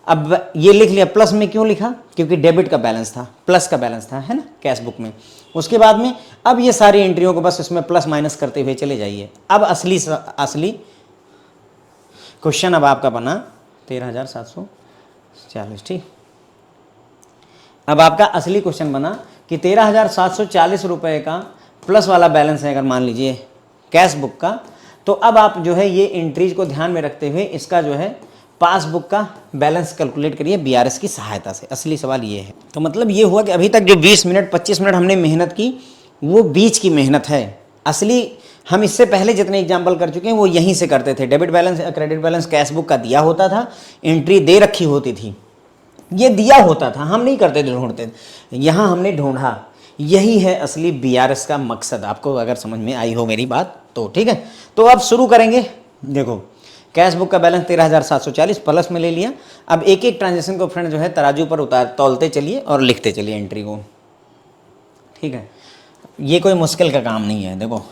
अब ये लिख लिया। प्लस में क्यों लिखा? क्योंकि डेबिट का बैलेंस था, प्लस का बैलेंस था, है ना, कैश बुक में। उसके बाद में अब ये सारी एंट्रियों को बस इसमें प्लस माइनस करते हुए चले जाइए। अब असली क्वेश्चन अब आपका बना 13,740, ठीक। अब आपका असली क्वेश्चन बना कि 13,740 रुपये का प्लस वाला बैलेंस है, अगर मान लीजिए कैश बुक का, तो अब आप जो है ये एंट्रीज को ध्यान में रखते हुए इसका जो है पासबुक का बैलेंस कैलकुलेट करिए बीआरएस की सहायता से। असली सवाल ये है। तो मतलब ये हुआ कि अभी तक जो 20 मिनट 25 मिनट हमने मेहनत की, वो बीच की मेहनत है। असली हम इससे पहले जितने एग्जाम्पल कर चुके हैं वो यहीं से करते थे। Debit balance, credit balance cash book का दिया होता था, एंट्री दे रखी होती थी, ये दिया होता था, हम नहीं करते थे, ढूंढते थे। यहाँ हमने ढूंढा। यही है असली बीआरएस का मकसद। आपको अगर समझ में आई हो मेरी बात तो ठीक है। तो अब शुरू करेंगे। देखो, कैश बुक का बैलेंस 13,740 प्लस में ले लिया। अब एक एक ट्रांजेक्शन को फ्रेंड जो है तराजू पर तौलते चलिए और लिखते चलिए एंट्री को, ठीक है। ये कोई मुश्किल का काम नहीं है। देखो,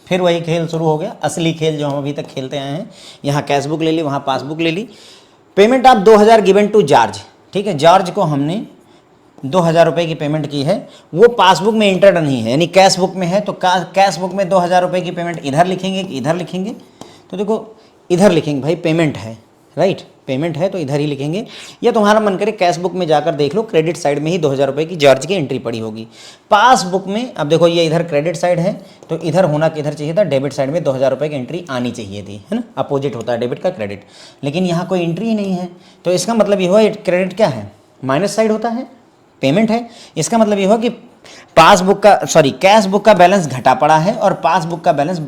फिर वही खेल शुरू हो गया, असली खेल जो हम अभी तक खेलते आए हैं। यहाँ कैश बुक ले ली, वहाँ पासबुक ले ली। पेमेंट आप 2,000 गिवन टू जॉर्ज, ठीक है। जॉर्ज को हमने 2,000 रुपये की पेमेंट की है, वो पासबुक में इंटर्ड नहीं है, यानी कैश बुक में है। तो कैश बुक में 2,000 रुपये की पेमेंट इधर लिखेंगे कि इधर लिखेंगे? तो देखो, इधर लिखेंगे भाई, पेमेंट है, राइट, पेमेंट है तो इधर ही लिखेंगे। या तुम्हारा मन करे कैश बुक में जाकर देख लो, क्रेडिट साइड में ही 2,000 रुपये की जॉर्ज की एंट्री पड़ी होगी। पासबुक में अब देखो, ये इधर क्रेडिट साइड है तो इधर होना किधर चाहिए था? डेबिट साइड में 2,000 रुपये की एंट्री आनी चाहिए थी, है ना। अपोजिट होता है डेबिट का क्रेडिट, लेकिन यहाँ कोई एंट्री ही नहीं है। तो इसका मतलब ये हुआ क्रेडिट क्या है? माइनस साइड होता है, पेमेंट है। इसका मतलब ये हुआ कि पासबुक का कैश बुक का बैलेंस घटा पड़ा है और पासबुक का बैलेंस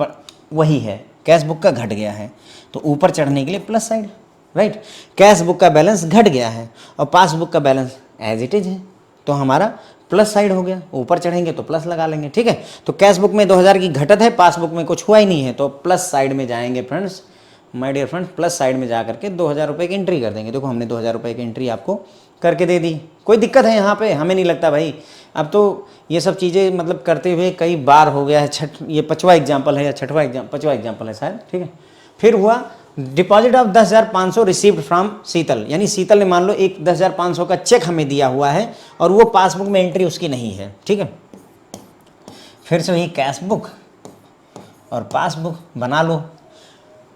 वही है, कैश बुक का घट गया है। तो ऊपर चढ़ने के लिए plus side, right. Cash book का बैलेंस घट गया है और पासबुक का बैलेंस एज इट इज है, तो हमारा प्लस साइड हो गया। ऊपर चढ़ेंगे तो प्लस लगा लेंगे, ठीक है। तो कैश बुक में 2,000 की घटत है, पासबुक में कुछ हुआ ही नहीं है, तो प्लस साइड में जाएंगे friends, my dear friends. Plus side में जा करके 2,000 रुपये की एंट्री कर देंगे। देखो, हमने 2,000 रुपये की एंट्री आपको करके दे दी। कोई दिक्कत है यहाँ पे? हमें नहीं लगता भाई। अब तो ये सब चीज़ें मतलब करते हुए कई बार हो गया है। ये 5वां एग्जाम्पल है या 5वां एग्जाम्पल है शायद, ठीक है। फिर हुआ डिपॉजिट ऑफ 10,500 रिसीव्ड फ्रॉम शीतल, यानी शीतल ने मान लो एक 10,500 का चेक हमें दिया हुआ है और वो पासबुक में एंट्री उसकी नहीं है, ठीक है। फिर से वही कैश बुक और पासबुक बना लो।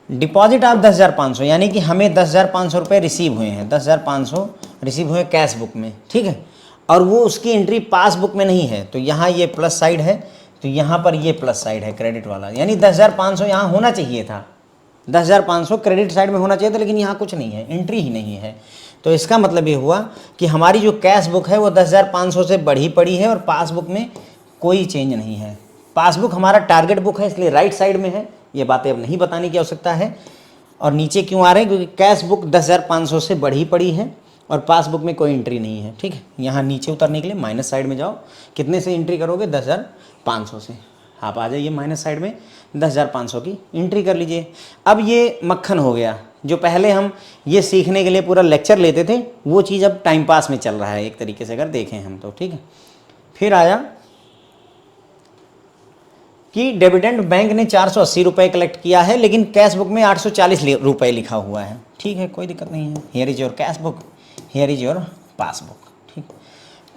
डिपॉजिट ऑफ 10,500, यानी कि हमें 10,500 रुपये रिसीव हुए हैं, 10,500 रिसीव हुए कैश बुक में, ठीक है। और वो उसकी एंट्री पासबुक में नहीं है, तो यहाँ ये प्लस साइड है, तो यहाँ पर ये प्लस साइड है क्रेडिट वाला, यानी 10,500 यहाँ होना चाहिए था। 10,500 क्रेडिट साइड में होना चाहिए था, लेकिन यहाँ कुछ नहीं है, एंट्री ही नहीं है। तो इसका मतलब ये हुआ कि हमारी जो कैश बुक है वो 10,500 से बढ़ी पड़ी है और पासबुक में कोई चेंज नहीं है। पासबुक हमारा टारगेट बुक है, इसलिए राइट साइड में है। ये बातें अब नहीं बताने की आवश्यकता है। और नीचे क्यों आ रहे हैं? क्योंकि कैश बुक 10,500 से बढ़ी पड़ी है और पासबुक में कोई एंट्री नहीं है, ठीक है। यहाँ नीचे उतरने के लिए माइनस साइड में जाओ। कितने से एंट्री करोगे? 10,500 से। आप आ जाइए माइनस साइड में, 10,500 की एंट्री कर लीजिए। अब ये मक्खन हो गया। जो पहले हम ये सीखने के लिए पूरा लेक्चर लेते थे, वो चीज़ अब टाइम पास में चल रहा है एक तरीके से, अगर देखें हम तो, ठीक है। फिर आया कि डिविडेंड बैंक ने 480 रुपये कलेक्ट किया है, लेकिन कैश बुक में 840 रुपये लिखा हुआ है, ठीक है, कोई दिक्कत नहीं है। Here is your cash book, here is your passbook. ठीक,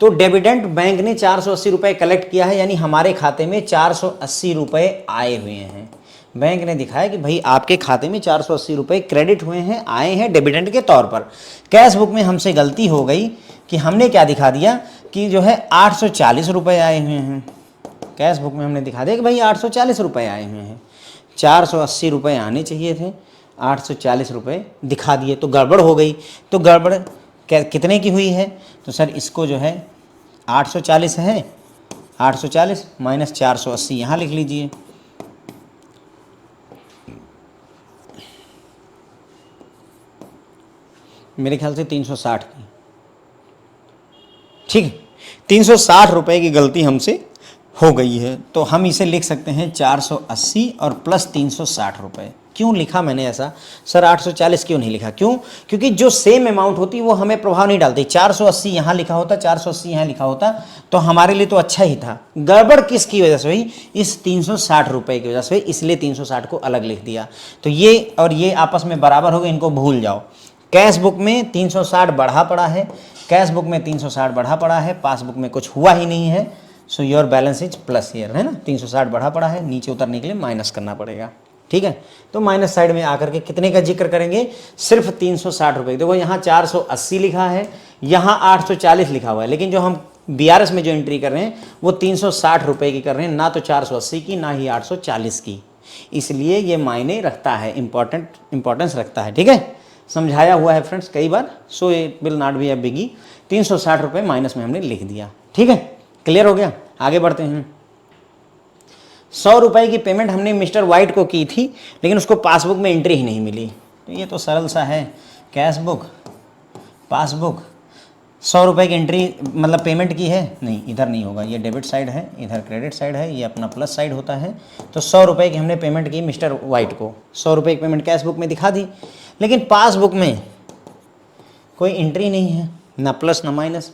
तो डेबिडेंट बैंक ने 480 रुपये कलेक्ट किया है, यानी हमारे खाते में 480 रुपये आए हुए हैं। बैंक ने दिखाया कि भाई आपके खाते में 480 रुपये क्रेडिट हुए हैं, आए हैं डेबिडेंट के तौर पर। कैश बुक में हमसे गलती हो गई कि हमने क्या दिखा दिया कि जो है 840 रुपये आए हुए हैं। कैश बुक में हमने दिखा दिया कि भाई 840 रुपये आए हुए हैं, 480 रुपये आने चाहिए थे, 840 रुपये दिखा दिए, तो गड़बड़ हो गई। तो गड़बड़ कितने की हुई है? तो सर इसको जो है 840 है, 840 माइनस 480 यहाँ लिख लीजिए। मेरे ख्याल से 360 की, ठीक है, 360 रुपये की गलती हमसे हो गई है। तो हम इसे लिख सकते हैं 480 और प्लस 360 रुपये। क्यों लिखा मैंने ऐसा? सर 840 क्यों नहीं लिखा? क्यों? क्योंकि जो सेम अमाउंट होती वो हमें प्रभाव नहीं डालती। 480 यहाँ लिखा होता, 480 यहाँ लिखा होता तो हमारे लिए तो अच्छा ही था। गड़बड़ किसकी वजह से हुई? इस 360 रुपये की वजह से, इसलिए 360 को अलग लिख दिया। तो ये और ये आपस में बराबर हो गए, इनको भूल जाओ। कैश बुक में 360 बढ़ा पड़ा है, कैश बुक में 360 बढ़ा पड़ा है, पासबुक में कुछ हुआ ही नहीं है। So your balance is plus year, है ना। 360 बढ़ा पड़ा है, नीचे उतरने के लिए माइनस करना पड़ेगा। ठीक है, तो माइनस साइड में आकर के कितने का जिक्र करेंगे? सिर्फ 360 रुपये। देखो यहाँ 480 लिखा है, यहाँ 840 लिखा हुआ है, लेकिन जो हम BRS में जो एंट्री कर रहे हैं वो 360 रुपये की कर रहे हैं, ना तो 480 की, ना ही 840 की। इसलिए ये मायने रखता है, इंपॉर्टेंस रखता है। ठीक है, समझाया हुआ है फ्रेंड्स कई बार। So it will not be a biggie. 360 रुपये माइनस में हमने लिख दिया। ठीक है, क्लियर हो गया। आगे बढ़ते हैं। 100 रुपये की पेमेंट हमने मिस्टर वाइट को की थी, लेकिन उसको पासबुक में एंट्री ही नहीं मिली। तो ये तो सरल सा है, कैश बुक, पासबुक, 100 रुपये की एंट्री मतलब पेमेंट की है, नहीं इधर नहीं होगा, ये डेबिट साइड है, इधर क्रेडिट साइड है, ये अपना प्लस साइड होता है। तो 100 रुपये की हमने पेमेंट की मिस्टर वाइट को, 100 रुपये की पेमेंट कैश बुक में दिखा दी, लेकिन पासबुक में कोई एंट्री नहीं है, ना प्लस ना माइनस।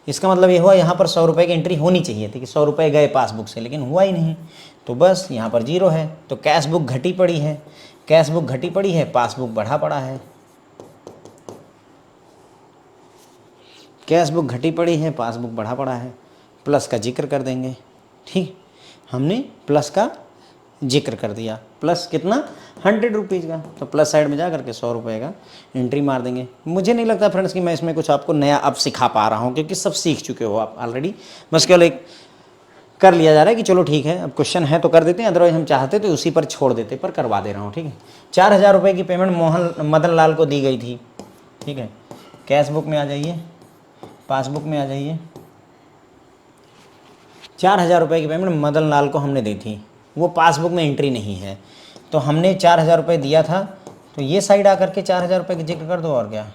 इसका मतलब ये हुआ यहाँ पर 100 रुपये की एंट्री होनी चाहिए थी कि 100 रुपये गए पासबुक से, लेकिन हुआ ही नहीं। तो बस यहाँ पर 0 है। तो कैश बुक घटी पड़ी है, कैश बुक घटी पड़ी है, पासबुक बढ़ा पड़ा है। कैश बुक घटी पड़ी है, पासबुक बढ़ा पड़ा है, प्लस का जिक्र कर देंगे। ठीक, हमने प्लस का जिक्र कर दिया। प्लस कितना? 100 रुपीज़ का। तो प्लस साइड में जा करके 100 रुपये का एंट्री मार देंगे। मुझे नहीं लगता फ्रेंड्स कि मैं इसमें कुछ आपको नया अब सिखा पा रहा हूँ, क्योंकि सब सीख चुके हो आप ऑलरेडी। बस केवल एक कर लिया जा रहा है कि चलो ठीक है, अब क्वेश्चन है तो कर देते हैं, अदरवाइज हम चाहते तो उसी पर छोड़ देते, पर करवा दे रहा हूँ। ठीक है, 4000 रुपये की पेमेंट मदन लाल को दी गई थी। ठीक है, कैश बुक में आ जाइए, पासबुक में आ जाइए। 4000 रुपये की पेमेंट मदन लाल को हमने दी थी, वो पासबुक में एंट्री नहीं है। तो हमने 4000 रुपये दिया था, तो ये साइड आकर के 4000 रुपये की जिक्र कर दो। और क्या,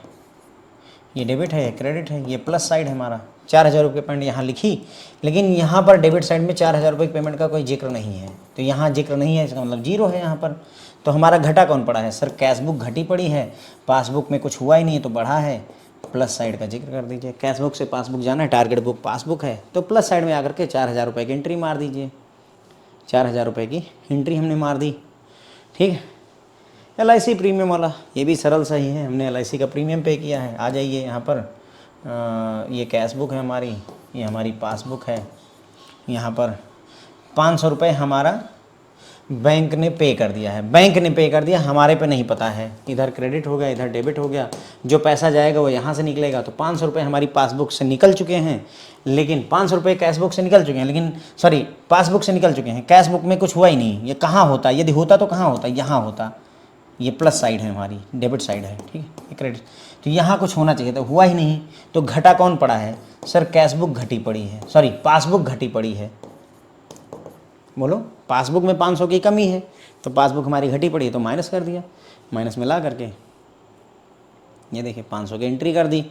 ये डेबिट है, ये क्रेडिट है, ये प्लस साइड है हमारा। 4000 रुपये पेमेंट यहाँ लिखी, लेकिन यहाँ पर डेबिट साइड में 4000 रुपये की पेमेंट का कोई जिक्र नहीं है। तो यहाँ जिक्र नहीं है, इसका मतलब 0 है यहाँ पर। तो हमारा घटा कौन पड़ा है? सर कैश बुक घटी पड़ी है, पासबुक में कुछ हुआ ही नहीं है तो बढ़ा है। प्लस साइड का जिक्र कर दीजिए। कैश बुक से पासबुक जाना है, टारगेट बुक पासबुक है, तो प्लस साइड में आकर के 4000 रुपये की एंट्री मार दीजिए। 4000 रुपये की एंट्री हमने मार दी। ठीक है, LIC प्रीमियम वाला, ये भी सरल सही है, हमने LIC का प्रीमियम पे किया है। आ जाइए यहाँ पर, ये कैश बुक है हमारी, ये हमारी पासबुक है। यहाँ पर 500 रुपये हमारा बैंक ने पे कर दिया है, बैंक ने पे कर दिया, हमारे पे नहीं पता है। इधर क्रेडिट हो गया, इधर डेबिट हो गया, जो पैसा जाएगा वो यहाँ से निकलेगा। तो 500 रुपये हमारी पासबुक से निकल चुके हैं, लेकिन 500 रुपये कैश बुक से निकल चुके हैं, लेकिन सॉरी पासबुक से निकल चुके हैं, कैश बुक में कुछ हुआ ही नहीं। ये कहाँ होता? यदि होता तो कहाँ होता? यहाँ होता। ये प्लस साइड है हमारी, डेबिट साइड है। ठीक है, ये क्रेडिट। तो यहाँ कुछ होना चाहिए था, हुआ ही नहीं। तो घटा कौन पड़ा है? सर कैश बुक घटी पड़ी है, सॉरी पासबुक घटी पड़ी है। बोलो, पासबुक में 500 की कमी है, तो पासबुक हमारी घटी पड़ी है, तो माइनस कर दिया। माइनस में ला करके ये देखिए 500 की एंट्री कर दी।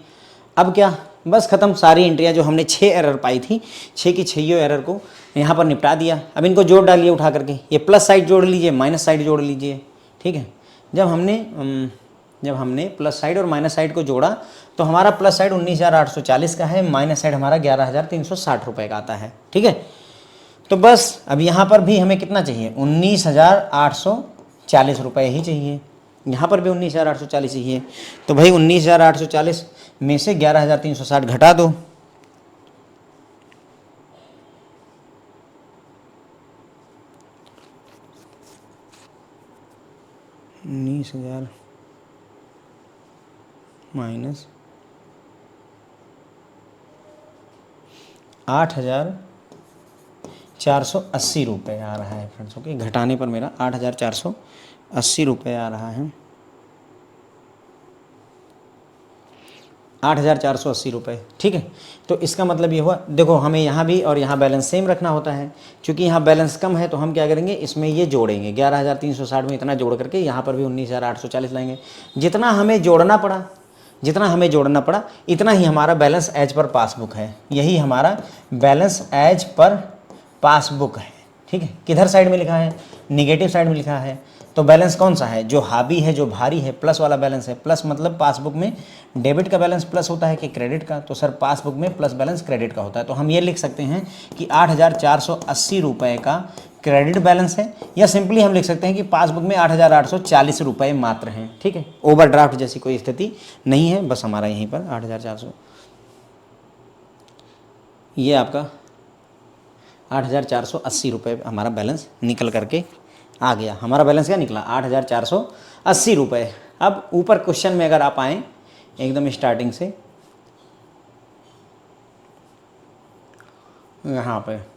अब क्या, बस ख़त्म। सारी एंट्रियाँ जो हमने 6 एरर पाई थी, 6 की 6 एरर को यहाँ पर निपटा दिया। अब इनको जोड़ डालिए उठा करके, ये प्लस साइड जोड़ लीजिए, माइनस साइड जोड़ लीजिए। ठीक है, जब हमने प्लस साइड और माइनस साइड को जोड़ा तो हमारा प्लस साइड 19,840 का है, माइनस साइड हमारा 11,360 रुपये का आता है। ठीक है, तो बस अब यहाँ पर भी हमें कितना चाहिए? 19,840 रुपये ही चाहिए। यहाँ पर भी 19,840 चाहिए। तो भाई 19,840 में से 11,360 घटा दो, 19,000 माइनस 8,480 रुपये आ रहा है फ्रेंड्स। ओके, घटाने पर मेरा 8,480 रुपये आ रहा है, 8,480 रुपये। ठीक है, तो इसका मतलब ये हुआ, देखो हमें यहाँ भी और यहाँ बैलेंस सेम रखना होता है। क्योंकि यहाँ बैलेंस कम है तो हम क्या करेंगे, इसमें ये जोड़ेंगे, 11,360 में इतना जोड़ करके यहाँ पर भी 19,840 लाएंगे। जितना हमें जोड़ना पड़ा इतना ही हमारा बैलेंस एज पर पासबुक है। यही हमारा बैलेंस एज पर पासबुक है। ठीक है, किधर साइड में लिखा है, निगेटिव साइड में लिखा है। तो बैलेंस कौन सा है, जो हावी है, जो भारी है, प्लस वाला बैलेंस है। प्लस मतलब पासबुक में डेबिट का बैलेंस प्लस होता है कि क्रेडिट का, तो सर पासबुक में प्लस बैलेंस क्रेडिट का होता है। तो हम ये लिख सकते हैं कि 8,480 रुपये का क्रेडिट बैलेंस है, या सिंपली हम लिख सकते हैं कि पासबुक में 8,840 रुपये मात्र हैं। ठीक है, ओवरड्राफ्ट जैसी कोई स्थिति नहीं है, बस हमारा यहीं पर 8,400, ये आपका 8,480 रुपये हमारा बैलेंस निकल करके आ गया। हमारा बैलेंस क्या निकला, 8,480 रुपये। अब ऊपर क्वेश्चन में अगर आप आएँ एकदम स्टार्टिंग से यहाँ पे,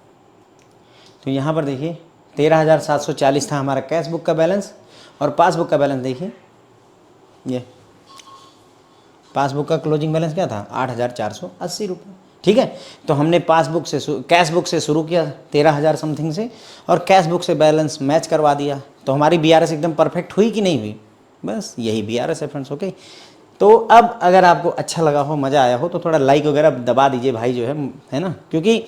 तो यहाँ पर देखिए 13,740 था हमारा कैश बुक का बैलेंस, और पासबुक का बैलेंस देखिए, ये पासबुक का क्लोजिंग बैलेंस क्या था, 8,480 रुपये। ठीक है, तो हमने पासबुक से कैश बुक से शुरू किया 13,000 समथिंग से, और कैश बुक से बैलेंस मैच करवा दिया। तो हमारी BRS एकदम परफेक्ट हुई कि नहीं हुई, बस यही BRS है फ्रेंड्स। ओके, तो अब अगर आपको अच्छा लगा हो, मज़ा आया हो, तो थोड़ा लाइक वगैरह दबा दीजिए भाई, जो है ना, क्योंकि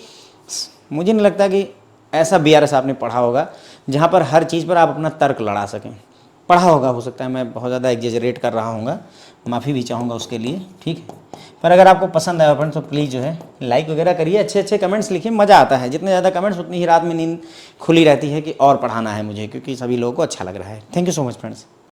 मुझे नहीं लगता कि ऐसा BRS आपने पढ़ा होगा जहाँ पर हर चीज़ पर आप अपना तर्क लड़ा सकें। पढ़ा होगा, हो सकता है मैं बहुत ज़्यादा एग्जेजरेट कर रहा हूँगा, माफ़ी भी चाहूँगा उसके लिए। ठीक है, पर अगर आपको पसंद आया फ्रेंड्स तो प्लीज़ जो है लाइक वगैरह करिए, अच्छे अच्छे कमेंट्स लिखिए, मज़ा आता है। जितने ज़्यादा कमेंट्स उतनी ही रात में नींद खुली रहती है कि और पढ़ाना है मुझे, क्योंकि सभी लोगों को अच्छा लग रहा है। Thank you so much friends.